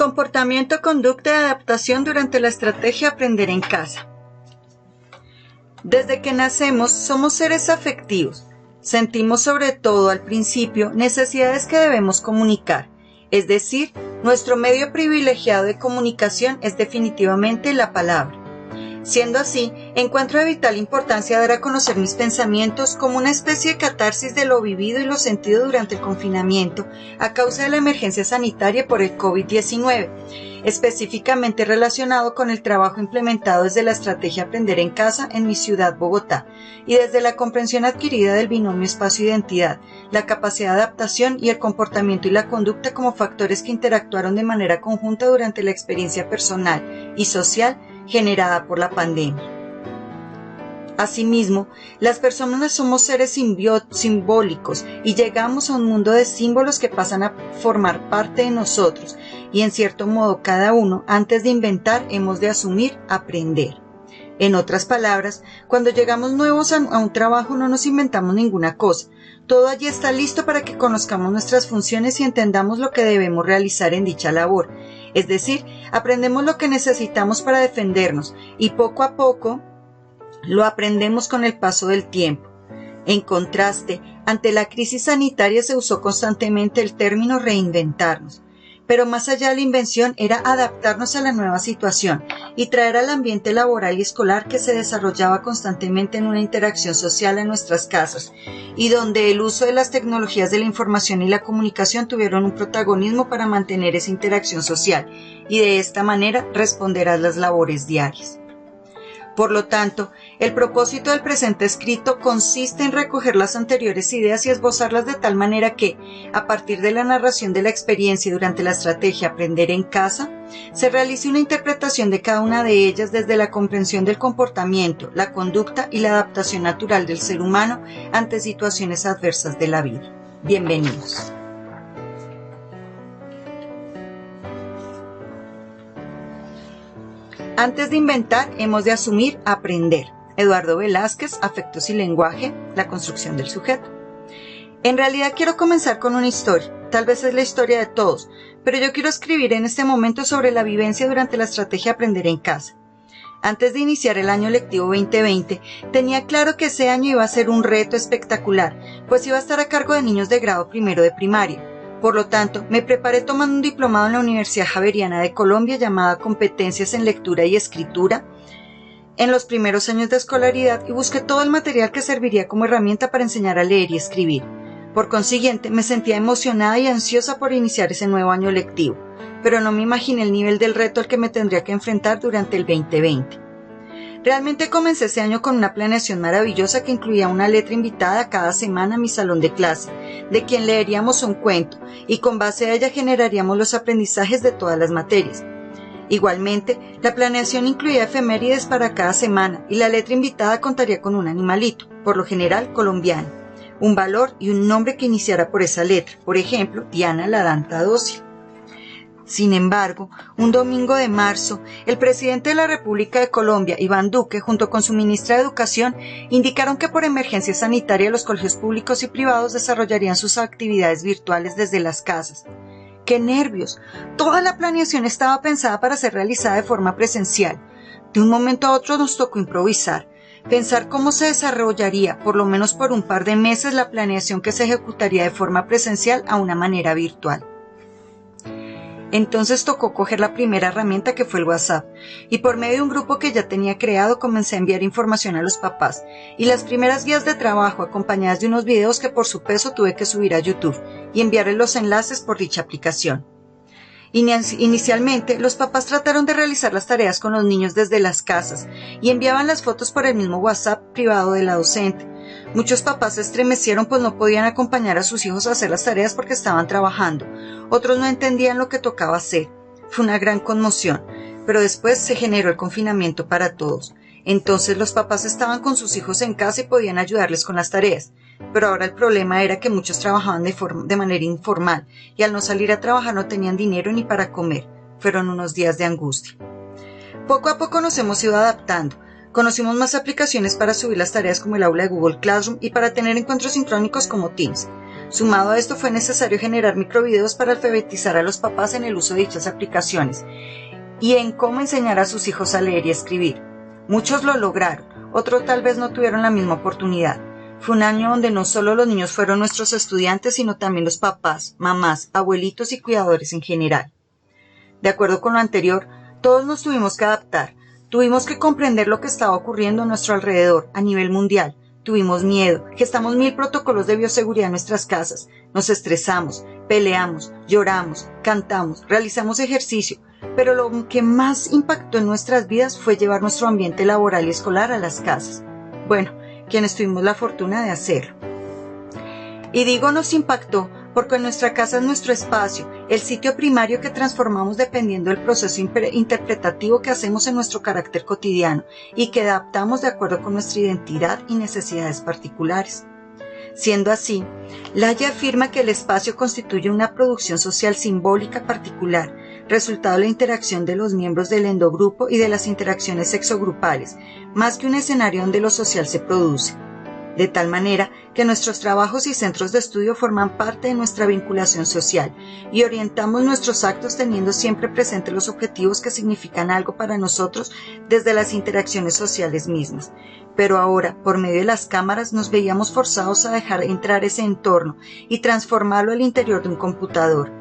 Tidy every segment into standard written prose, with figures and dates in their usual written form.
Comportamiento, conducta y adaptación durante la estrategia Aprender en Casa. Desde que nacemos somos seres afectivos. Sentimos sobre todo al principio necesidades que debemos comunicar, es decir, nuestro medio privilegiado de comunicación es definitivamente la palabra. Siendo así, encuentro de vital importancia dar a conocer mis pensamientos como una especie de catarsis de lo vivido y lo sentido durante el confinamiento a causa de la emergencia sanitaria por el COVID-19, específicamente relacionado con el trabajo implementado desde la estrategia Aprender en Casa en mi ciudad, Bogotá, y desde la comprensión adquirida del binomio espacio-identidad, la capacidad de adaptación y el comportamiento y la conducta como factores que interactuaron de manera conjunta durante la experiencia personal y social generada por la pandemia. Asimismo, las personas somos seres simbólicos y llegamos a un mundo de símbolos que pasan a formar parte de nosotros y en cierto modo cada uno, antes de inventar, hemos de asumir, aprender. En otras palabras, cuando llegamos nuevos a un trabajo no nos inventamos ninguna cosa. Todo allí está listo para que conozcamos nuestras funciones y entendamos lo que debemos realizar en dicha labor. Es decir, aprendemos lo que necesitamos para defendernos y poco a poco lo aprendemos con el paso del tiempo. En contraste, ante la crisis sanitaria se usó constantemente el término reinventarnos. Pero más allá de la invención era adaptarnos a la nueva situación y traer al ambiente laboral y escolar que se desarrollaba constantemente en una interacción social en nuestras casas y donde el uso de las tecnologías de la información y la comunicación tuvieron un protagonismo para mantener esa interacción social y de esta manera responder a las labores diarias. Por lo tanto, el propósito del presente escrito consiste en recoger las anteriores ideas y esbozarlas de tal manera que, a partir de la narración de la experiencia durante la estrategia Aprender en Casa, se realice una interpretación de cada una de ellas desde la comprensión del comportamiento, la conducta y la adaptación natural del ser humano ante situaciones adversas de la vida. Bienvenidos. Antes de inventar, hemos de asumir, aprender. Eduardo Velázquez, Afectos y lenguaje, la construcción del sujeto. En realidad quiero comenzar con una historia. Tal vez es la historia de todos, pero yo quiero escribir en este momento sobre la vivencia durante la estrategia Aprender en Casa. Antes de iniciar el año lectivo 2020, tenía claro que ese año iba a ser un reto espectacular, pues iba a estar a cargo de niños de grado primero de primaria. Por lo tanto, me preparé tomando un diplomado en la Universidad Javeriana de Colombia llamada Competencias en Lectura y Escritura en los primeros años de escolaridad y busqué todo el material que serviría como herramienta para enseñar a leer y escribir. Por consiguiente, me sentía emocionada y ansiosa por iniciar ese nuevo año lectivo, pero no me imaginé el nivel del reto al que me tendría que enfrentar durante el 2020. Realmente comencé ese año con una planeación maravillosa que incluía una letra invitada cada semana a mi salón de clase, de quien leeríamos un cuento, y con base a ella generaríamos los aprendizajes de todas las materias. Igualmente, la planeación incluía efemérides para cada semana, y la letra invitada contaría con un animalito, por lo general colombiano, un valor y un nombre que iniciara por esa letra, por ejemplo, Diana la Danta Dócil. Sin embargo, un domingo de marzo, el presidente de la República de Colombia, Iván Duque, junto con su ministra de Educación, indicaron que por emergencia sanitaria los colegios públicos y privados desarrollarían sus actividades virtuales desde las casas. ¡Qué nervios! Toda la planeación estaba pensada para ser realizada de forma presencial. De un momento a otro nos tocó improvisar, pensar cómo se desarrollaría, por lo menos por un par de meses, la planeación que se ejecutaría de forma presencial a una manera virtual. Entonces tocó coger la primera herramienta que fue el WhatsApp y por medio de un grupo que ya tenía creado comencé a enviar información a los papás y las primeras guías de trabajo acompañadas de unos videos que por su peso tuve que subir a YouTube y enviarles los enlaces por dicha aplicación. Inicialmente, los papás trataron de realizar las tareas con los niños desde las casas y enviaban las fotos por el mismo WhatsApp privado de la docente. Muchos papás se estremecieron pues no podían acompañar a sus hijos a hacer las tareas porque estaban trabajando. Otros no entendían lo que tocaba hacer. Fue una gran conmoción, pero después se generó el confinamiento para todos. Entonces los papás estaban con sus hijos en casa y podían ayudarles con las tareas. Pero ahora el problema era que muchos trabajaban de manera informal y al no salir a trabajar no tenían dinero ni para comer. Fueron unos días de angustia. Poco a poco nos hemos ido adaptando. Conocimos más aplicaciones para subir las tareas como el aula de Google Classroom y para tener encuentros sincrónicos como Teams. Sumado a esto, fue necesario generar microvideos para alfabetizar a los papás en el uso de dichas aplicaciones y en cómo enseñar a sus hijos a leer y escribir. Muchos lo lograron, otros tal vez no tuvieron la misma oportunidad. Fue un año donde no solo los niños fueron nuestros estudiantes, sino también los papás, mamás, abuelitos y cuidadores en general. De acuerdo con lo anterior, todos nos tuvimos que adaptar, tuvimos que comprender lo que estaba ocurriendo a nuestro alrededor, a nivel mundial. Tuvimos miedo, gestamos 1000 protocolos de bioseguridad en nuestras casas, nos estresamos, peleamos, lloramos, cantamos, realizamos ejercicio, pero lo que más impactó en nuestras vidas fue llevar nuestro ambiente laboral y escolar a las casas. Bueno, quienes tuvimos la fortuna de hacerlo. Y digo nos impactó porque nuestra casa es nuestro espacio, el sitio primario que transformamos dependiendo del proceso interpretativo que hacemos en nuestro carácter cotidiano y que adaptamos de acuerdo con nuestra identidad y necesidades particulares. Siendo así, Laya afirma que el espacio constituye una producción social simbólica particular, resultado de la interacción de los miembros del endogrupo y de las interacciones sexogrupales, más que un escenario donde lo social se produce. De tal manera que nuestros trabajos y centros de estudio forman parte de nuestra vinculación social y orientamos nuestros actos teniendo siempre presente los objetivos que significan algo para nosotros desde las interacciones sociales mismas. Pero ahora, por medio de las cámaras, nos veíamos forzados a dejar entrar ese entorno y transformarlo al interior de un computador.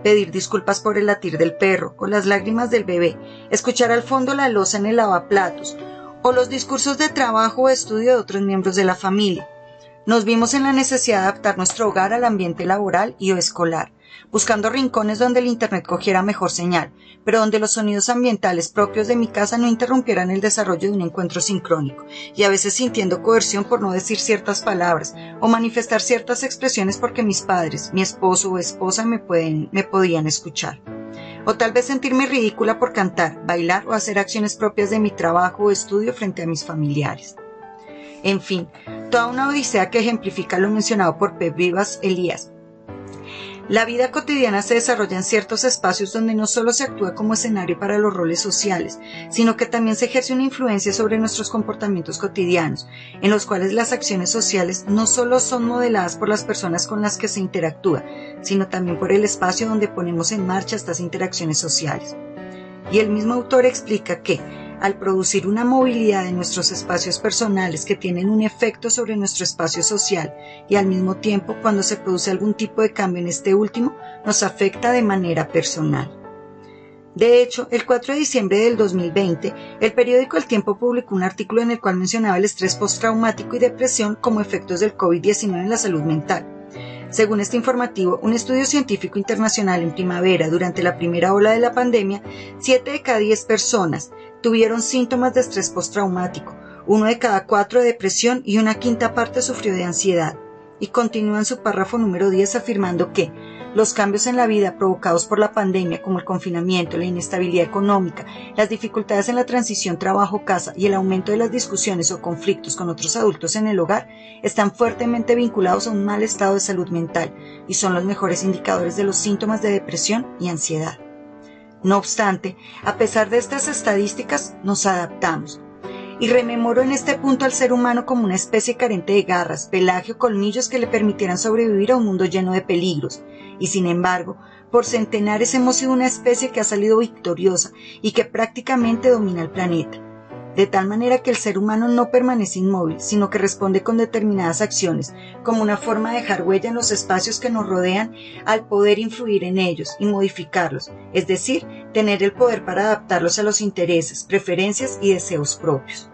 Pedir disculpas por el latir del perro, con las lágrimas del bebé, escuchar al fondo la loza en el lavaplatos, o los discursos de trabajo o estudio de otros miembros de la familia. Nos vimos en la necesidad de adaptar nuestro hogar al ambiente laboral y o escolar, buscando rincones donde el internet cogiera mejor señal, pero donde los sonidos ambientales propios de mi casa no interrumpieran el desarrollo de un encuentro sincrónico, y a veces sintiendo coerción por no decir ciertas palabras o manifestar ciertas expresiones porque mis padres, mi esposo o esposa me podían escuchar. O tal vez sentirme ridícula por cantar, bailar o hacer acciones propias de mi trabajo o estudio frente a mis familiares. En fin, toda una odisea que ejemplifica lo mencionado por Pep Vivas Elías. La vida cotidiana se desarrolla en ciertos espacios donde no solo se actúa como escenario para los roles sociales, sino que también se ejerce una influencia sobre nuestros comportamientos cotidianos, en los cuales las acciones sociales no solo son modeladas por las personas con las que se interactúa, sino también por el espacio donde ponemos en marcha estas interacciones sociales. Y el mismo autor explica que, al producir una movilidad en nuestros espacios personales que tienen un efecto sobre nuestro espacio social y al mismo tiempo cuando se produce algún tipo de cambio en este último, nos afecta de manera personal. De hecho, el 4 de diciembre del 2020, el periódico El Tiempo publicó un artículo en el cual mencionaba el estrés postraumático y depresión como efectos del COVID-19 en la salud mental. Según este informativo, un estudio científico internacional en primavera durante la primera ola de la pandemia, 7 de cada 10 personas tuvieron síntomas de estrés postraumático, 1 de cada 4 de depresión y una quinta parte sufrió de ansiedad. Y continúa en su párrafo número 10 afirmando que los cambios en la vida provocados por la pandemia, como el confinamiento, la inestabilidad económica, las dificultades en la transición trabajo-casa y el aumento de las discusiones o conflictos con otros adultos en el hogar, están fuertemente vinculados a un mal estado de salud mental y son los mejores indicadores de los síntomas de depresión y ansiedad. No obstante, a pesar de estas estadísticas, nos adaptamos. Y rememoro en este punto al ser humano como una especie carente de garras, pelaje o colmillos que le permitieran sobrevivir a un mundo lleno de peligros. Y sin embargo, por centenares hemos sido una especie que ha salido victoriosa y que prácticamente domina el planeta. De tal manera que el ser humano no permanece inmóvil, sino que responde con determinadas acciones, como una forma de dejar huella en los espacios que nos rodean al poder influir en ellos y modificarlos, es decir, tener el poder para adaptarlos a los intereses, preferencias y deseos propios.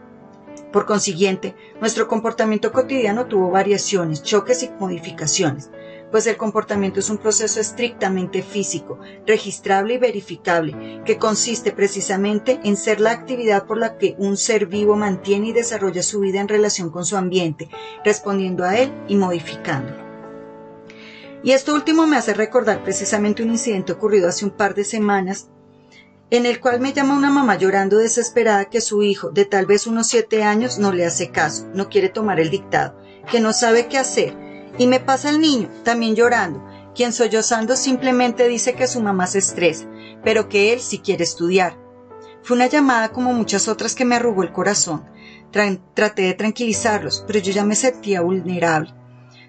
Por consiguiente, nuestro comportamiento cotidiano tuvo variaciones, choques y modificaciones, pues el comportamiento es un proceso estrictamente físico, registrable y verificable, que consiste precisamente en ser la actividad por la que un ser vivo mantiene y desarrolla su vida en relación con su ambiente, respondiendo a él y modificándolo. Y esto último me hace recordar precisamente un incidente ocurrido hace un par de semanas, en el cual me llama una mamá llorando desesperada que su hijo, de tal vez unos 7 años, no le hace caso, no quiere tomar el dictado, que no sabe qué hacer. Y me pasa el niño, también llorando, quien sollozando simplemente dice que su mamá se estresa, pero que él sí quiere estudiar. Fue una llamada como muchas otras que me arrugó el corazón. Traté de tranquilizarlos, pero yo ya me sentía vulnerable.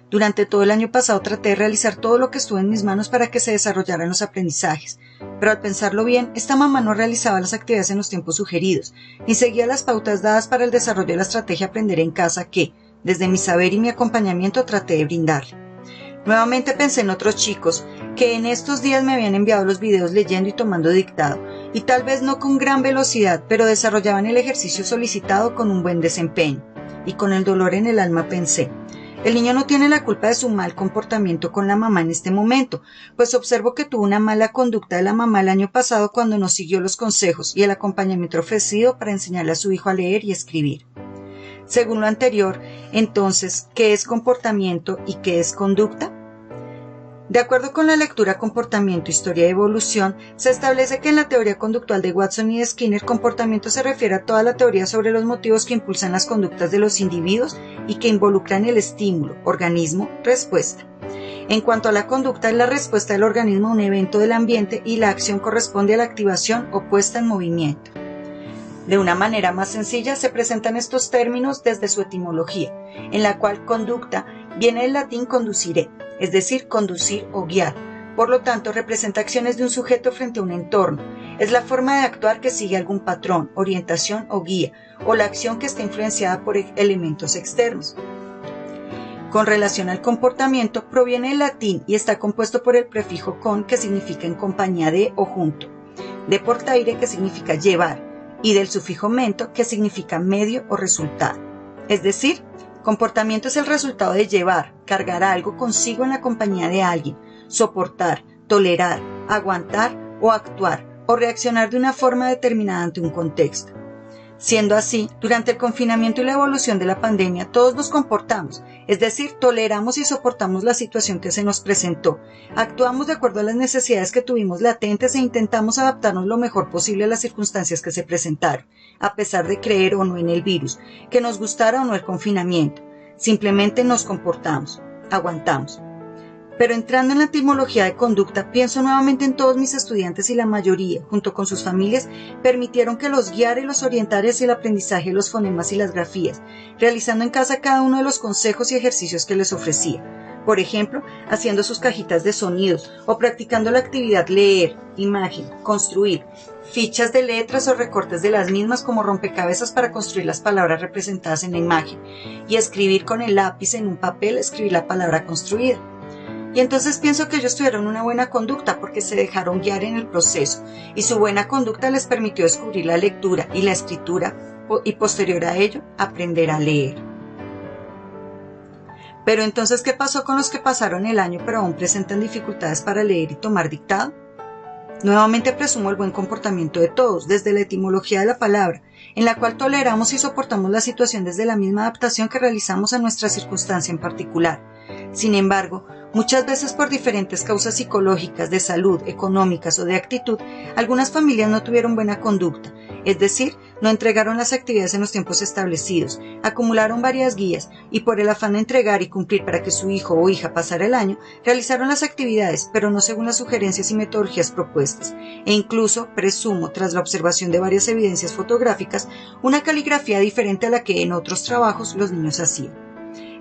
Durante todo el año pasado traté de realizar todo lo que estuvo en mis manos para que se desarrollaran los aprendizajes, pero al pensarlo bien, esta mamá no realizaba las actividades en los tiempos sugeridos, ni seguía las pautas dadas para el desarrollo de la estrategia Aprender en Casa que, desde mi saber y mi acompañamiento, traté de brindarle. Nuevamente pensé en otros chicos que en estos días me habían enviado los videos leyendo y tomando dictado, y tal vez no con gran velocidad, pero desarrollaban el ejercicio solicitado con un buen desempeño. Y con el dolor en el alma pensé, el niño no tiene la culpa de su mal comportamiento con la mamá en este momento, pues observo que tuvo una mala conducta de la mamá el año pasado cuando no siguió los consejos y el acompañamiento ofrecido para enseñarle a su hijo a leer y escribir. Según lo anterior, entonces, ¿qué es comportamiento y qué es conducta? De acuerdo con la lectura Comportamiento, Historia y Evolución, se establece que en la teoría conductual de Watson y de Skinner, comportamiento se refiere a toda la teoría sobre los motivos que impulsan las conductas de los individuos y que involucran el estímulo, organismo, respuesta. En cuanto a la conducta, es la respuesta del organismo a un evento del ambiente y la acción corresponde a la activación o puesta en movimiento. De una manera más sencilla se presentan estos términos desde su etimología, en la cual conducta viene del latín conducere, es decir, conducir o guiar. Por lo tanto, representa acciones de un sujeto frente a un entorno. Es la forma de actuar que sigue algún patrón, orientación o guía, o la acción que está influenciada por elementos externos. Con relación al comportamiento, proviene del latín y está compuesto por el prefijo con, que significa en compañía de o junto, de portaire, que significa llevar, y del sufijo mento, que significa medio o resultado. Es decir, comportamiento es el resultado de llevar, cargar algo consigo en la compañía de alguien, soportar, tolerar, aguantar o actuar, o reaccionar de una forma determinada ante un contexto. Siendo así, durante el confinamiento y la evolución de la pandemia, todos nos comportamos, es decir, toleramos y soportamos la situación que se nos presentó, actuamos de acuerdo a las necesidades que tuvimos latentes e intentamos adaptarnos lo mejor posible a las circunstancias que se presentaron, a pesar de creer o no en el virus, que nos gustara o no el confinamiento. Simplemente nos comportamos, aguantamos. Pero entrando en la etimología de conducta, pienso nuevamente en todos mis estudiantes y la mayoría, junto con sus familias, permitieron que los guiara y los orientara hacia el aprendizaje de los fonemas y las grafías, realizando en casa cada uno de los consejos y ejercicios que les ofrecía. Por ejemplo, haciendo sus cajitas de sonidos o practicando la actividad leer, imagen, construir, fichas de letras o recortes de las mismas como rompecabezas para construir las palabras representadas en la imagen y escribir con el lápiz en un papel, escribir la palabra construida. Y entonces pienso que ellos tuvieron una buena conducta porque se dejaron guiar en el proceso y su buena conducta les permitió descubrir la lectura y la escritura y posterior a ello aprender a leer. Pero entonces, ¿qué pasó con los que pasaron el año pero aún presentan dificultades para leer y tomar dictado? Nuevamente presumo el buen comportamiento de todos, desde la etimología de la palabra, en la cual toleramos y soportamos la situación desde la misma adaptación que realizamos a nuestra circunstancia en particular. Sin embargo, muchas veces por diferentes causas psicológicas, de salud, económicas o de actitud, algunas familias no tuvieron buena conducta, es decir, no entregaron las actividades en los tiempos establecidos, acumularon varias guías y por el afán de entregar y cumplir para que su hijo o hija pasara el año, realizaron las actividades, pero no según las sugerencias y metodologías propuestas, e incluso, presumo, tras la observación de varias evidencias fotográficas, una caligrafía diferente a la que en otros trabajos los niños hacían.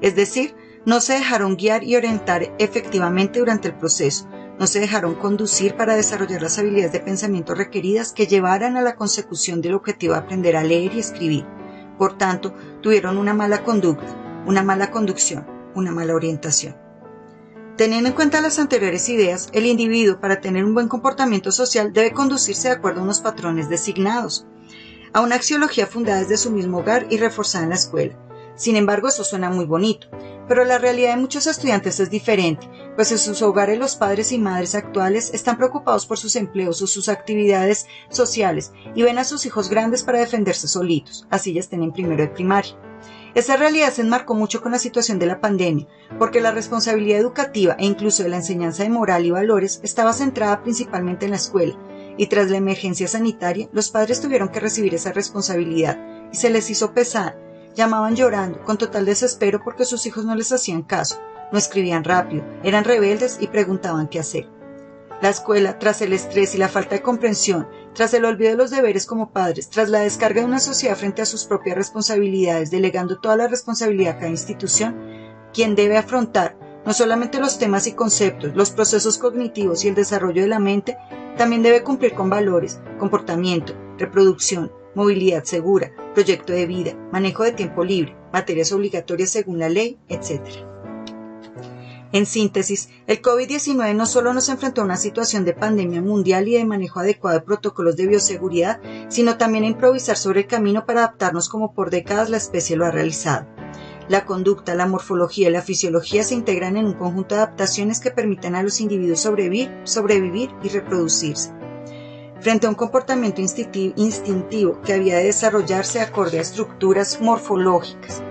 Es decir, no se dejaron guiar y orientar efectivamente durante el proceso, no se dejaron conducir para desarrollar las habilidades de pensamiento requeridas que llevaran a la consecución del objetivo de aprender a leer y escribir. Por tanto, tuvieron una mala conducta, una mala conducción, una mala orientación. Teniendo en cuenta las anteriores ideas, el individuo, para tener un buen comportamiento social, debe conducirse de acuerdo a unos patrones designados, a una axiología fundada desde su mismo hogar y reforzada en la escuela. Sin embargo, eso suena muy bonito, pero la realidad de muchos estudiantes es diferente, pues en sus hogares los padres y madres actuales están preocupados por sus empleos o sus actividades sociales y ven a sus hijos grandes para defenderse solitos, así ya estén en primero de primaria. Esa realidad se enmarcó mucho con la situación de la pandemia, porque la responsabilidad educativa e incluso de la enseñanza de moral y valores estaba centrada principalmente en la escuela, y tras la emergencia sanitaria, los padres tuvieron que recibir esa responsabilidad y se les hizo pesada. Llamaban llorando, con total desespero porque sus hijos no les hacían caso, no escribían rápido, eran rebeldes y preguntaban qué hacer. La escuela, tras el estrés y la falta de comprensión, tras el olvido de los deberes como padres, tras la descarga de una sociedad frente a sus propias responsabilidades, delegando toda la responsabilidad a cada institución, quien debe afrontar no solamente los temas y conceptos, los procesos cognitivos y el desarrollo de la mente, también debe cumplir con valores, comportamiento, reproducción, movilidad segura, proyecto de vida, manejo de tiempo libre, materias obligatorias según la ley, etc. En síntesis, el COVID-19 no solo nos enfrentó a una situación de pandemia mundial y de manejo adecuado de protocolos de bioseguridad, sino también a improvisar sobre el camino para adaptarnos como por décadas la especie lo ha realizado. La conducta, la morfología y la fisiología se integran en un conjunto de adaptaciones que permiten a los individuos sobrevivir y reproducirse. Frente a un comportamiento instintivo que había de desarrollarse acorde a estructuras morfológicas.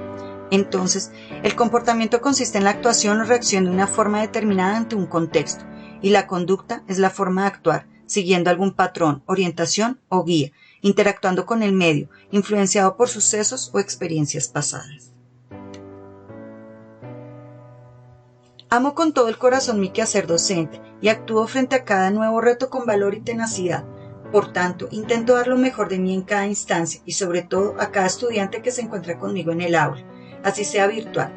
Entonces, el comportamiento consiste en la actuación o reacción de una forma determinada ante un contexto, y la conducta es la forma de actuar, siguiendo algún patrón, orientación o guía, interactuando con el medio, influenciado por sucesos o experiencias pasadas. Amo con todo el corazón mi quehacer docente y actúo frente a cada nuevo reto con valor y tenacidad. Por tanto, intento dar lo mejor de mí en cada instancia y sobre todo a cada estudiante que se encuentra conmigo en el aula, así sea virtual.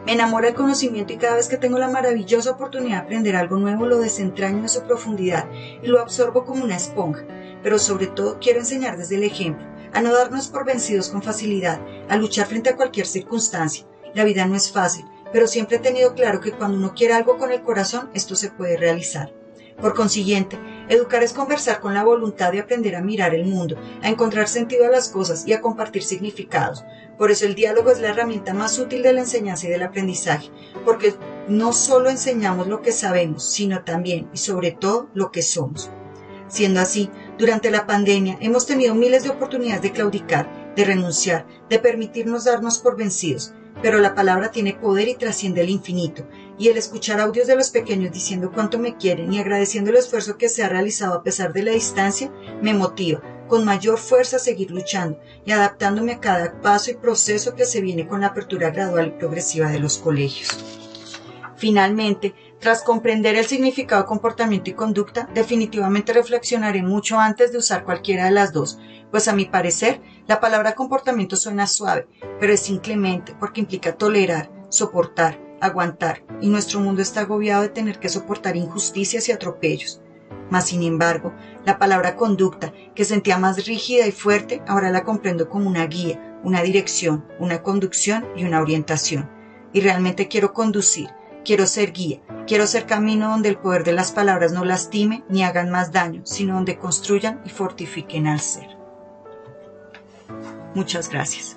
Me enamora el conocimiento y cada vez que tengo la maravillosa oportunidad de aprender algo nuevo lo desentraño en su profundidad y lo absorbo como una esponja. Pero sobre todo quiero enseñar desde el ejemplo, a no darnos por vencidos con facilidad, a luchar frente a cualquier circunstancia. La vida no es fácil, pero siempre he tenido claro que cuando uno quiere algo con el corazón, esto se puede realizar. Por consiguiente, educar es conversar con la voluntad de aprender a mirar el mundo, a encontrar sentido a las cosas y a compartir significados. Por eso el diálogo es la herramienta más útil de la enseñanza y del aprendizaje, porque no solo enseñamos lo que sabemos, sino también y sobre todo lo que somos. Siendo así, durante la pandemia hemos tenido miles de oportunidades de claudicar, de renunciar, de permitirnos darnos por vencidos, pero la palabra tiene poder y trasciende el infinito, y el escuchar audios de los pequeños diciendo cuánto me quieren y agradeciendo el esfuerzo que se ha realizado a pesar de la distancia, me motiva con mayor fuerza a seguir luchando y adaptándome a cada paso y proceso que se viene con la apertura gradual y progresiva de los colegios. Finalmente, tras comprender el significado de comportamiento y conducta, definitivamente reflexionaré mucho antes de usar cualquiera de las dos, pues a mi parecer, la palabra comportamiento suena suave, pero es inclemente porque implica tolerar, soportar, aguantar, y nuestro mundo está agobiado de tener que soportar injusticias y atropellos. Mas, sin embargo, la palabra conducta, que sentía más rígida y fuerte, ahora la comprendo como una guía, una dirección, una conducción y una orientación. Y realmente quiero conducir, quiero ser guía, quiero ser camino donde el poder de las palabras no lastime ni hagan más daño, sino donde construyan y fortifiquen al ser. Muchas gracias.